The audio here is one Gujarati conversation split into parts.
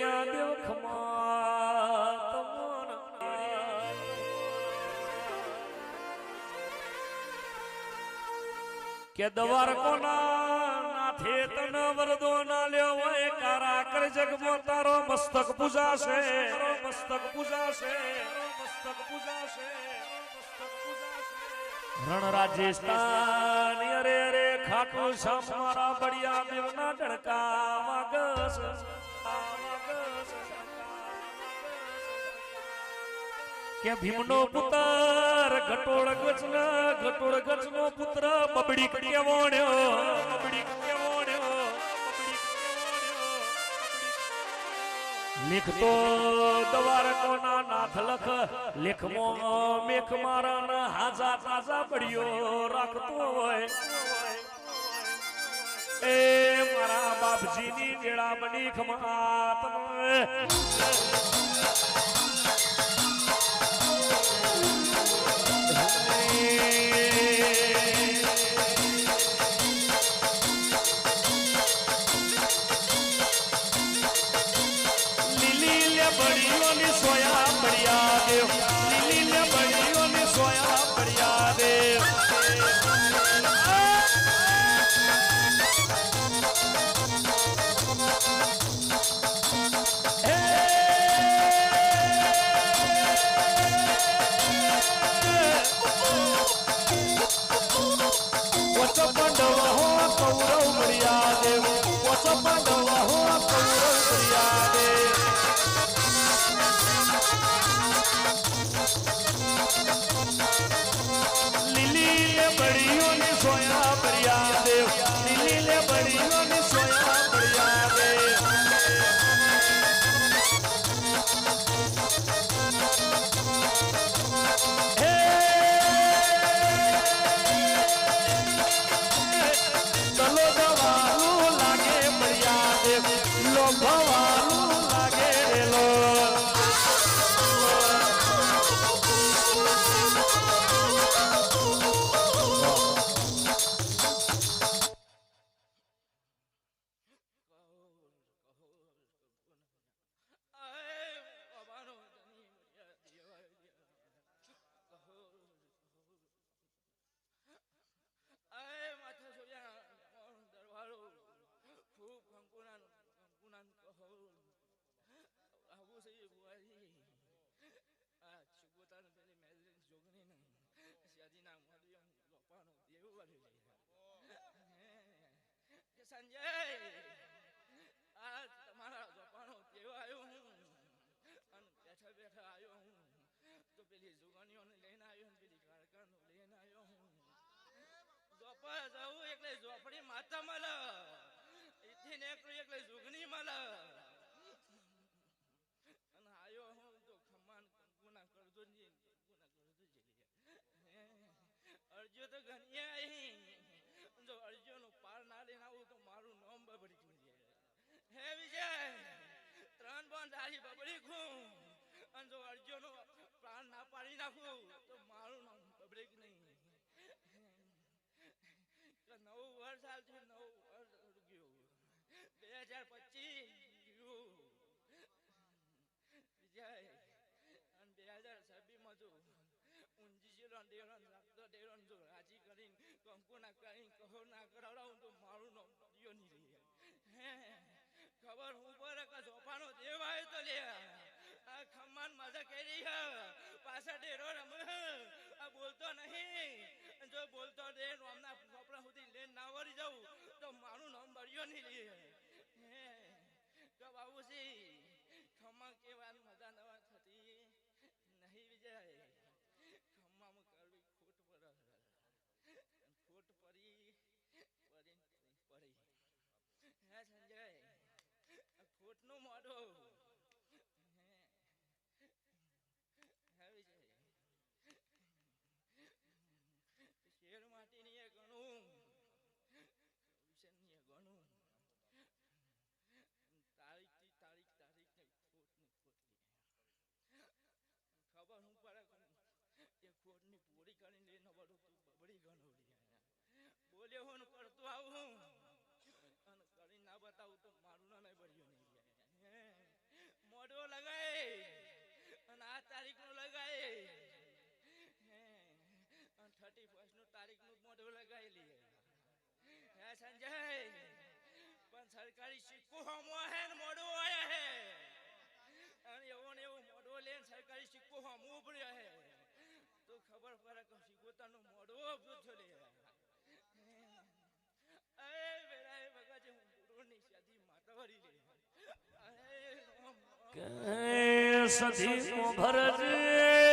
બળિયા દેવ ખમા તમોન કે દવાર કોના નાથે તન વરદો ના લ્યો હોય કારા કર જગમો તારો મસ્તક પૂજાશે મસ્તક પૂજાશે મસ્તક પૂજાશે મસ્તક પૂજાશે રણ રાજસ્થાન અરે રે ખાટુ શ્યામ મારા બળિયા દેવના ડણકા વાગસ કે ભીમનો પુત્ર ઘટોળ ગજનો પુત્ર બબડી કેવોણ્યો બબડી કેવોણ્યો લીખતો દ્વારકોના નાથ લખ લેખમો મેખ મારા હાજા તાજા પડ્યો રાખતો હોય એ મારા બાપજીની વેળા બની ખમાત બળીઓની સોયા બળિયા દેવ લીલી બળીઓની સોયા બળિયા દેવ વચ પાંડવ હો કૌરવ બળિયા દેવ વચ પાંડવ હો કૌરવ બળિયા દેવ લીલી બળીઓની સોયા બળિયા દેવ લીલી બળીઓની સોયા બળિયા દેવ હે ચલો જવાનું લાગે બળિયા દેવ લો ભવાનું લાગે લો સંજય આ તમારા જોપાનો દેવ આવ્યો હું અને બેઠા બેઠા આવ્યો હું તો પેલી જુગાનીઓને લઈને આવ્યો ને પેલી કારકાનો લઈને આવ્યો હું જોપા જાઉં એટલે જોપડી માતા મળે એથી ને એટલે જુગની મળે અને આવ્યો હું તો ખમાન કંકુના કરજો ને અરજો તો ઘણી આવી જો અરજો નું પાર ના લઈને આવું તો મારું નામ બબડી ગયું હે વિજય ત્રણ બોન દાઢી બબડી ખું અને જો અરજો નો પ્રાણ ના પાડી નાખું તો મારું નામ બબડી નહીં 9 વર્ષ હાલ છે 9 વર્ષ ગયું 2025 ગયું વિજય અને 2026 માં જો ઊંજી જેલો ડેરન રાખતો ડેરન જો રાજી કરીને કંકુ ના કરીને કહો ના કરાવડાવું તો મારું નામ દિયો નહીં રે હે ખબર હું પર કે જોપાનો દેવ આવ્યો તો લે આ ખમ્માન મજા કરી હે પાછા ડેરો રમ આ બોલતો નહીં જો બોલતો દે નામના કપડા સુધી લઈને ના વળી જાઉં તો મારું નામ બળ્યો નહીં લે હે તો બાબુજી ખમ્મા કેવાની મજા નવા થતી નહીં વિજય ખમ્મામાં કરવી ખોટ પર ખોટ પડી હે સંજય ખોટ નું મોઢો હે વિજય શેર માટી ની ગણું વિષય ગણું તારીખ થી તારીખ તારીખ ને ખોટ ની ખબર હું પડે એ ખોટ ની પૂરી કરીને લઈને બધું તું બબડી ગણોડી બોલ્યો હું કરતો આવું અને કરી ના બતાવું તો મારું ના નહીં બળ્યો નહીં હે સંજય પણ સરકારી સિક્કો હમો હે ને મોડો આયા હે અને એવો ને એવો મોડો લઈને સરકારી સિક્કો હમો પડ્યો હે તો ખબર પડે કે સિક્કો તાનો મોડો પૂછો લે અરે બેરા એ બગાજે હું ગુરુની શાદી માતા વરી લે અરે કે સધી મો ભરજે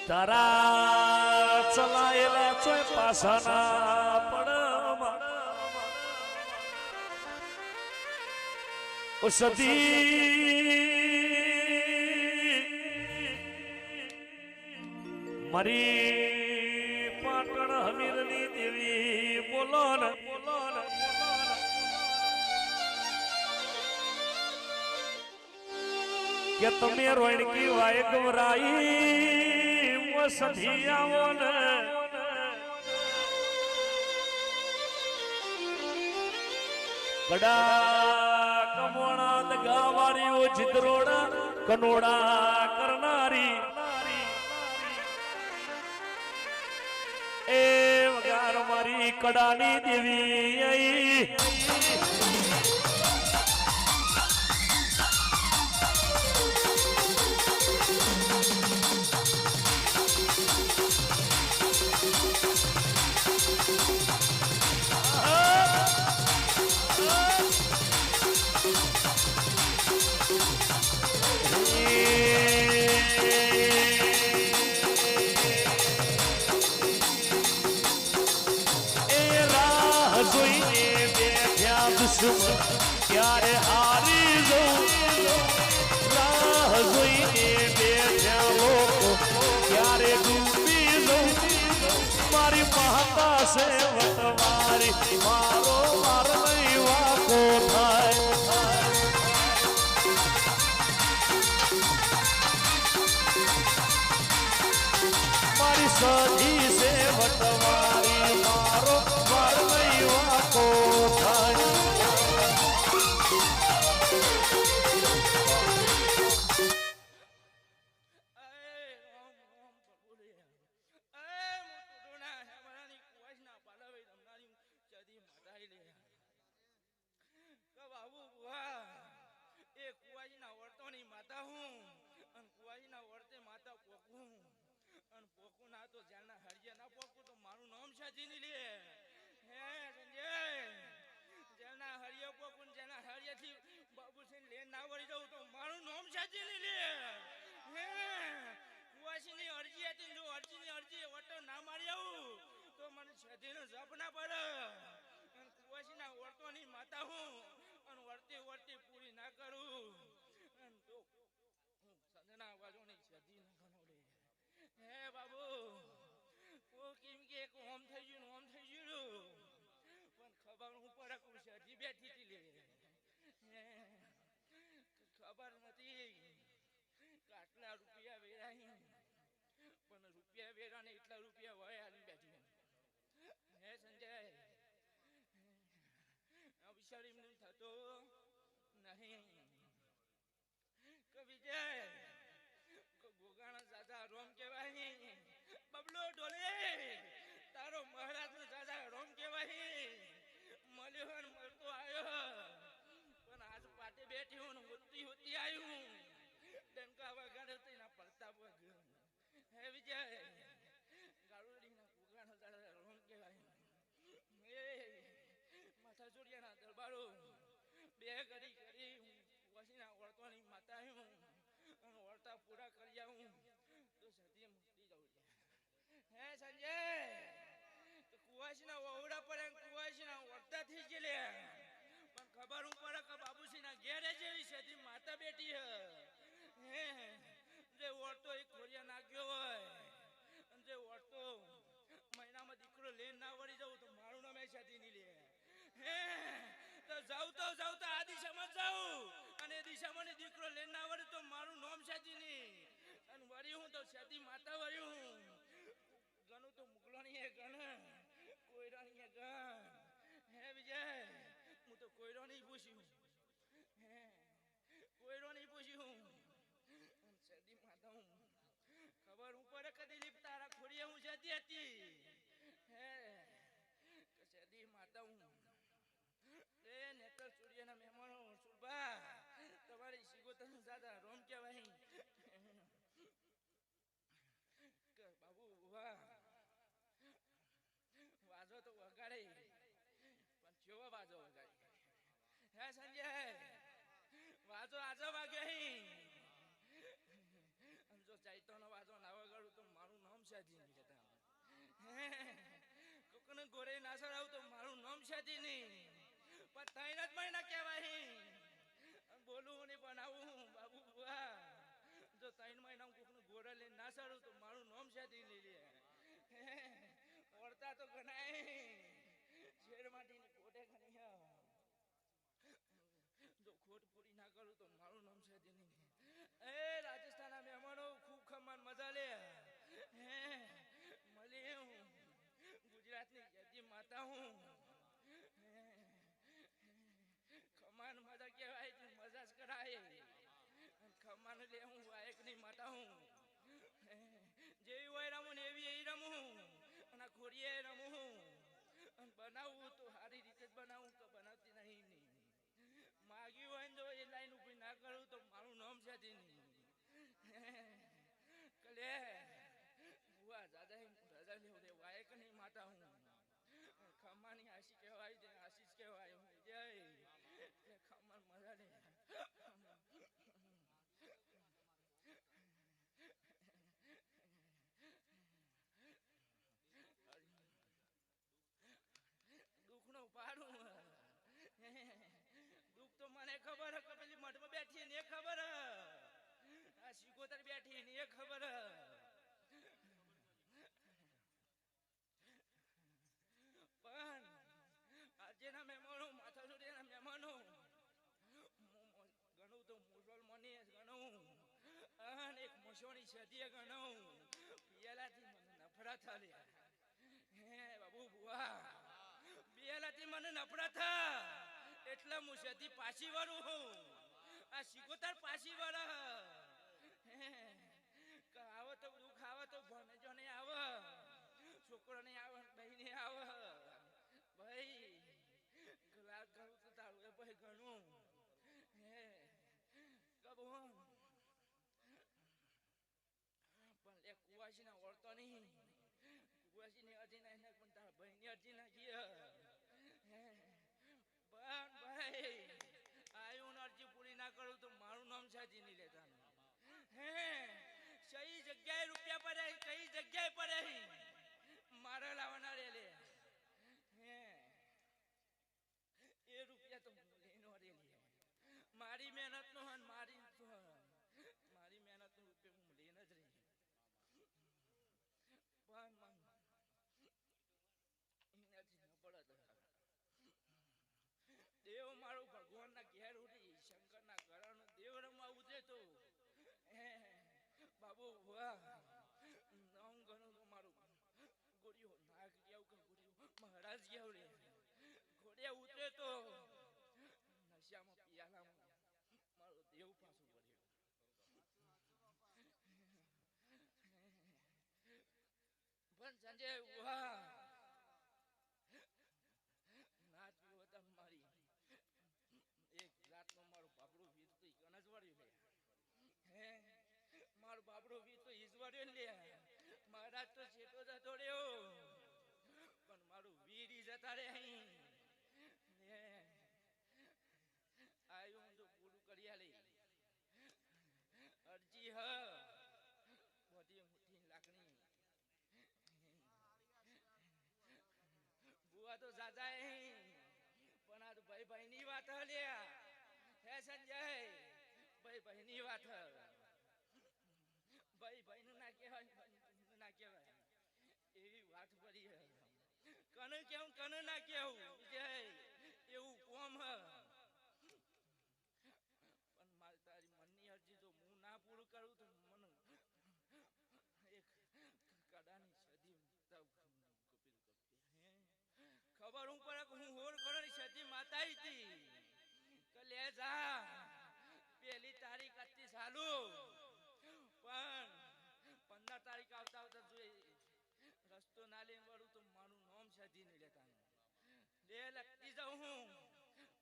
તારા ચલાયેલા ચોય પાસાના પડમાં ઓ સધી મારી પાટણ હમીરની દેવી બોલો ને કે તમે રોણકી વાય ગવરાઈ સધી આવો ને કડા કમોણા દગાવાળીઓ ચિત્રોડા કનોડા કરનારી એ વગાર મારી કડાની દેવી ત્યારે હારી જવું રાહ જોઈને બેઠા લોકો ત્યારે ડૂબી જવું મારી માતા છે વટવારી મારો માર નહીં વાકો થાય મારી સધી છે વટવારી મારો માર નહીં વાકો થાય માતા હું અને કુવાજીના વર્તે માતા પોકું અને પોકું ના તો જ્યાંના હરિયા ના પોકું તો મારું નામ સાજી ની લે હે સંજય જ્યાંના હરિયા પોકું જ્યાંના હરિયાથી બાબુસિંહ લેન ના વળી જાઉં તો મારું નામ સાજી ની લે હે કુવાજીની અરજી હતી જો અરજીની અરજી વટો ના મારી આવું તો મને સાજીનો જપ ના પડે અને કુવાજીના વર્તોની માતા હું અને વર્તી વર્તી પૂરી ના કરું તો સંજના અવાજોની સદી ન ગણો લે હે બાબુ ઓ કેમ કે એક ઓમ થઈ ગયું પણ ખબર હું પડે કું સદી બેઠી હતી લે ખબર નથી આટલા રૂપિયા વેરાઈ પણ રૂપિયા વેરા ને એટલા રૂપિયા વય આલી બેઠી હે સંજય અવિચારી નહીં થતો નહીં વિજય ગોગાણા દાદા રોમ કેવાય બબલો ઢોલે તારો મહારાજ નો દાદા રોમ કેવાય મળ્યો ને મળતો આવ્યો પણ આજ પાટે બેઠી હું હોતી હોતી આવ્યું ડંકા વગાડે તો એના પ્રતાપ હે વિજય ગાળુડી ના ગોગાણા દાદા રોમ કેવાય માથા ચોડિયાના દરબારો બે કરી કરી વસીના વર્તવાની માતા હું અને વર્તા પૂરા કરી આવું તો સદી મુક્તિ જવું હે સંજય તો કુવાસીના વહુડા પર કુવાસીના વર્તા થઈ ગયેલે પણ ખબર હું પડે કે બાબુસીના ઘેરે જેવી સદી માતા બેઠી હે જે વર્તો એક ખોરિયા નાખ્યો હોય અને જે વર્તો મહિનામાં દીકરો લઈને ના વળી જવું તો મારું નામ સદી નહીં લે હે તો જાઉં તો આ દિશામાં જાઉં અને દિશામાં દીકરો લઈને ના વળે તો મારું નામ સાચી નહીં અને વળી હું તો સાચી માતા વળી હું ગણું તો મુકલાણી હે ગણ કોયરાણી હે ગણ હે વિજય હું તો કોયરો નહીં પૂછ્યું હે કોયરો નહીં પૂછ્યું સાચી માતા હું કહેતી હતી હે સદી માતા હું એ નેતર સૂર્યના મહેમાનો સુરભા તમારી સિગોતરનું દાદા રોમ કહેવાય બાબુ વાહ વાજો તો વગાડે પણ કેવો વાજો વગાડે હે સંજય વાજો આજો વાગે જો ચાઈતોનો વાજો ના વગાડું તો મારું નામ સાધી નહીં જતા કોકને ગોરે ના સડાવું તો મારું નામ સાધી નહીં પણ ત્રણ જ મહિના કહેવાય બોલું ને બનાવું બાબુ બુઆ જો 3 મહિના કોકને ગોરે લઈને ના સડાવું તો મારું નામ સાધી લઈ લે ઓળતા તો ગણાય શેર માટીની કોટે ગણી જો ખોટ પૂરી ના કરું તો મારું નામ છે નહીં એ રાજસ્થાનના મહેમાનો ખૂબ ખમાન મજા લે હે મળી હું ગુજરાતની યદી માતા હું ખમાન મજા કહેવાય તો મજા જ કરાય ખમાન લે હું વાયકની માતા હું જેવી હોય રમું ને એવી એ રમું અને ખોરીએ રમું અને બનાવું તો સારી રીતે જ બનાવું તો બનાવતી નહીં માગ્યું હોય ને જો એ લાઈન ઉભી ના કરું તો મારું નામ છે કલે બુઆ દાદા રજા લેવું દે વાયક નહીં માતા હું ખમ્માની આશી કહેવાય છે આશીષ કહેવાય હું જય ખમ્મા મજા લે દુઃખનો પાડું દુઃખ તો મને ખબર કે પેલી મઠમાં બેઠી ને ખબર આ સિકોતર બેઠી ને ખબર પણ આજેના મહેમાનો માથા સુધીના મહેમાનો ગણું તો મુસલમાની ગણું અને એક મોસોની સદીએ ગણું પિયાલાથી મને નફરત થાલી હે બાબુ બુઆ પિયાલાથી મને નફરત એટલે હું સદી પાછી વળું હું આ સિકોતર પાછી વળ આવો તો દુઃખ આવે તો ભણે જો નહીં આવે છોકરો નહીં આવે બહેને આવે ભાઈ ગ્લાસ ઘણું તો તારું એ ભાઈ ઘણું હે કબૂન પણ એ કુવાસી ના ઓળતો નહીં કુવાસી ની અજી ના એને પણ તારા ભાઈ ની અજી ના ગયા પણ ભાઈ આયું અરજી પૂરી ના કરું તો મારું નામ સાજી નહીં લેતા હે સહી જગ્યાએ રૂપિયા પડે કઈ જગ્યાએ પડે મારે લાવવાના રે લે હે એ રૂપિયા તો લઈને રેલી મારી મહેનત નો હન મારી મહેનત નો રૂપિયા હું લઈને જ રહી પણ એનાથી ન પડે દેવ મારું ભગવાન ના ઘેર ઉડી શંકર ના ઘર દેવ રમવા ઉજે તો બાબુ વાહ નામ ગણું તો મારું ગોળીઓ નાગ જેવું કે ગોળીઓ મહારાજ જેવું રે ઘોડે ઉતરે તો નશામાં પિયાલામાં મારો દેવ પાછું પડ્યો પણ સંજય વાહ નાચ પીવો તમે મારી એક રાતનો મારું બાપડું વીજતું કનજ વાળ્યું હે મારું બાપડું વીજતું ઈશ્વર્યું લે મહારાજ તો છેટો જતો રહ્યો પણ મારું વીર જતા રે અહીં આયું તો પૂરું કર્યા લે અરજી હ બધી મોટી લાકડી બુઆ તો જાજા પણ આ તો ભાઈ ભાઈ ની વાત લ્યા હે સંજય ભાઈ ભાઈ ની વાત ભાઈ ભાઈ નું ના કહેવાય ના કહેવાય એવી વાત પડી કને કેવું કને ના કેવું જય એવું કોમ પણ મારી તારી મનની અરજી તો હું ના પૂરું કરું તો મને એક કડાની સદી ખબર હું પડે હું હોર કરવાની સદી માતા હતી કે લે જા પેલી તારીખ હતી ચાલુ પણ 15 તારીખ આવતા આવતા જોઈ સધી નહીં લેતા લે લખતી જાઉં હું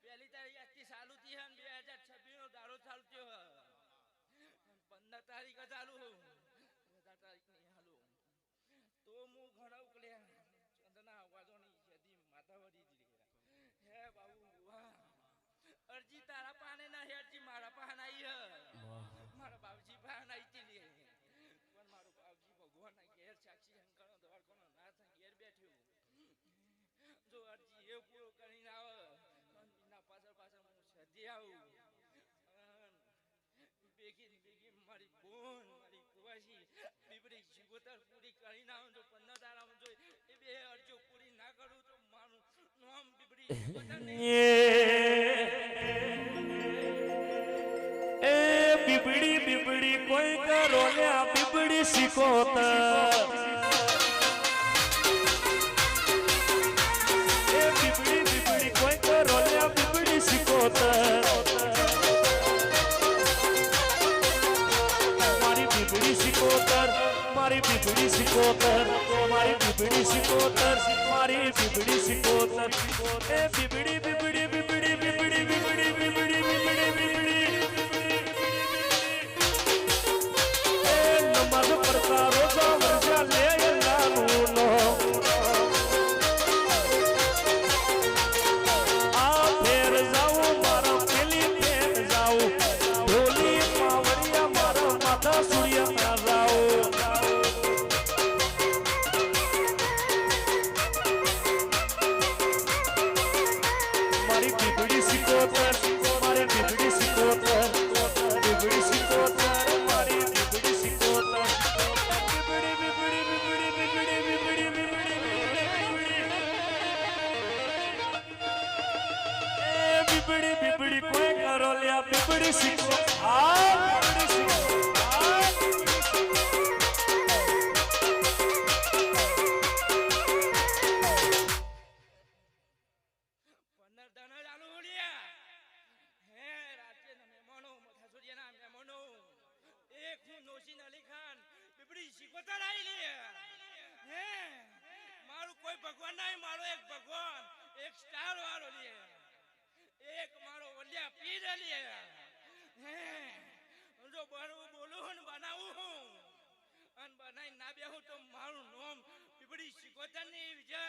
પહેલી તારીખ આજથી ચાલુ થી હે 2026 નો દારો ચાલુ થયો હે 15 તારીખ ચાલુ 15 તારીખ નહીં હાલો તો હું ઘણા ઉકલ્યા ચંદના અવાજોની સધી માતા વળી દીધી હે બાબુ વાહ અરજી તારા પાને ના હે અરજી મારા પાન આવી હે મારા બાપજી પાન આવી હતી લે પણ મારો બાપજી ભગવાન ના ઘેર સાક્ષી શંકરનો દવાખાનો ના થાય ઘેર બેઠ્યો જો અરજી એ પૂરો કરીને આવે ના પાછળ પાછળ હું સધી આવું બેગી મારી બોન મારી કુવાસી બીબડી જીવતર પૂરી કરીને આવું જો 15 દાડામાં જો એ બે અરજીઓ પૂરી ના કરું તો મારું નામ બીબડી જીવતર એ બીબડી બીબડી કોઈ કરો લે આ બીબડી શીખોતર એ બીબડી બીબડી કોઈ કરો લે આ બીબડી શીખોતર મારી બીબડી શીખોતર મારી બીબડી શીખોતર મારી બીબડી શીખોતર મારી બીબડી શીખોતર એ બીબડી બીબડી બીબડી બીબડી બીબડી બીબડી બીબડી બીબડી એ નમાઝ પડતા રોજા વરજા લે અલ્લાહનું નામ આ ફેર જાઉં મારા પેલી ફેર જાઉં ઢોલી માવડિયા મારા માથા સુડિયા જાઉં મારી બીબડી શીખોતર મારી બીબડી શીખોતર બીબડી શીખોતર મારી બીબડી શીખોતર બીબડી બીબડી બીબડી બીબડી બીબડી બીબડી એ બીબડી બીબડી કોઈ કરો લ્યા બીબડી શીખો આ બીબડી શીખો આ મારું કોઈ ભગવાન નહીં મારો એક ભગવાન એક સ્ટાર વાળો લે એક મારો ઓલિયા પીર લે જો બનવું બોલું ને બનાવું અને બનાવી ના બેહું તો મારું નામ પીપળી શીખોતર ની વિજય